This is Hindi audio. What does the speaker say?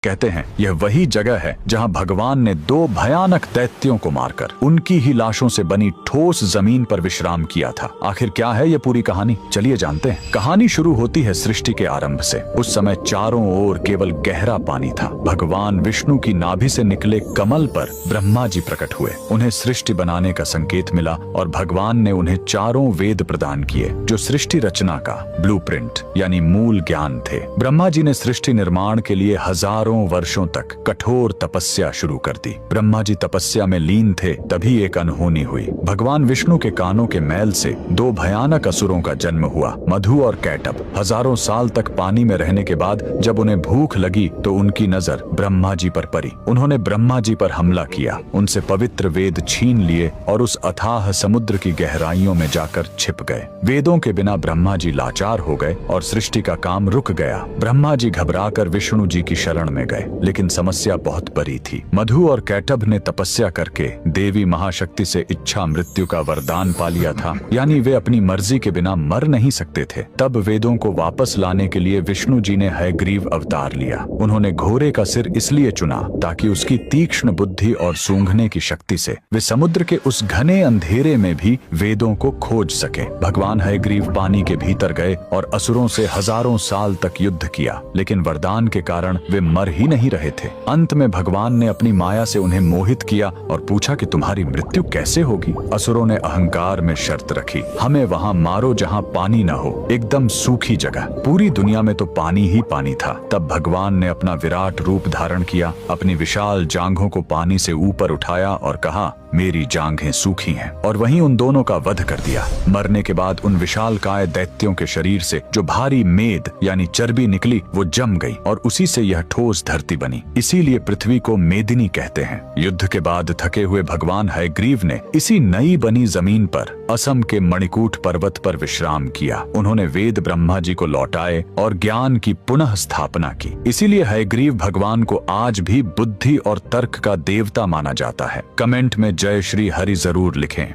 कहते हैं यह वही जगह है जहां भगवान ने 2 भयानक दैत्यों को मारकर उनकी ही लाशों से बनी ठोस जमीन पर विश्राम किया था। आखिर क्या है यह पूरी कहानी, चलिए जानते हैं। कहानी शुरू होती है सृष्टि के आरंभ से। उस समय चारों ओर केवल गहरा पानी था। भगवान विष्णु की नाभि से निकले कमल पर ब्रह्मा जी प्रकट हुए। उन्हें सृष्टि बनाने का संकेत मिला और भगवान ने उन्हें चारों वेद प्रदान किए जो सृष्टि रचना का ब्लूप्रिंट यानी मूल ज्ञान थे। ब्रह्मा जी ने सृष्टि निर्माण के लिए हजारों वर्षों तक कठोर तपस्या शुरू कर दी। ब्रह्मा जी तपस्या में लीन थे, तभी एक अनहोनी हुई। भगवान विष्णु के कानों के मैल से 2 भयानक असुरों का जन्म हुआ, मधु और कैटभ। हजारों साल तक पानी में रहने के बाद जब उन्हें भूख लगी तो उनकी नजर ब्रह्मा जी पर पड़ी। उन्होंने ब्रह्मा जी पर हमला किया, उनसे पवित्र वेद छीन लिए और उस अथाह समुद्र की गहराइयों में जाकर छिप गए। वेदों के बिना ब्रह्मा जी लाचार हो गए और सृष्टि का काम रुक गया। ब्रह्मा जी घबराकर विष्णु जी की शरण में गए, लेकिन समस्या बहुत बड़ी थी। मधु और कैटभ ने तपस्या करके देवी महाशक्ति से इच्छा मृत्यु का वरदान पा लिया था, यानी वे अपनी मर्जी के बिना मर नहीं सकते थे। तब वेदों को वापस लाने के लिए विष्णु जी ने हयग्रीव अवतार लिया। उन्होंने घोड़े का सिर इसलिए चुना ताकि उसकी तीक्ष्ण बुद्धि और सूंघने की शक्ति से वे समुद्र के उस घने अंधेरे में भी वेदों को खोज सके। भगवान हयग्रीव पानी के भीतर गए और असुरों से हजारों साल तक युद्ध किया, लेकिन वरदान के कारण वे मर ही नहीं रहे थे। अंत में भगवान ने अपनी माया से उन्हें मोहित किया और पूछा कि तुम्हारी मृत्यु कैसे होगी। असुरों ने अहंकार में शर्त रखी, हमें वहां मारो जहां पानी न हो, एकदम सूखी जगह। पूरी दुनिया में तो पानी ही पानी था। तब भगवान ने अपना विराट रूप धारण किया, अपनी विशाल जांघों को पानी से ऊपर उठाया और कहा, मेरी जांघें सूखी हैं, और वहीं उन दोनों का वध कर दिया। मरने के बाद उन विशालकाय दैत्यों के शरीर से जो भारी मेद यानी चर्बी निकली वो जम गई और उसी से यह ठोस धरती बनी। इसीलिए पृथ्वी को मेदिनी कहते हैं। युद्ध के बाद थके हुए भगवान हयग्रीव ने इसी नई बनी जमीन पर असम के मणिकूट पर्वत पर विश्राम किया। उन्होंने वेद ब्रह्मा जी को लौटाए और ज्ञान की पुनः स्थापना की। इसीलिए हयग्रीव भगवान को आज भी बुद्धि और तर्क का देवता माना जाता है। कमेंट में जय श्री हरि जरूर लिखें।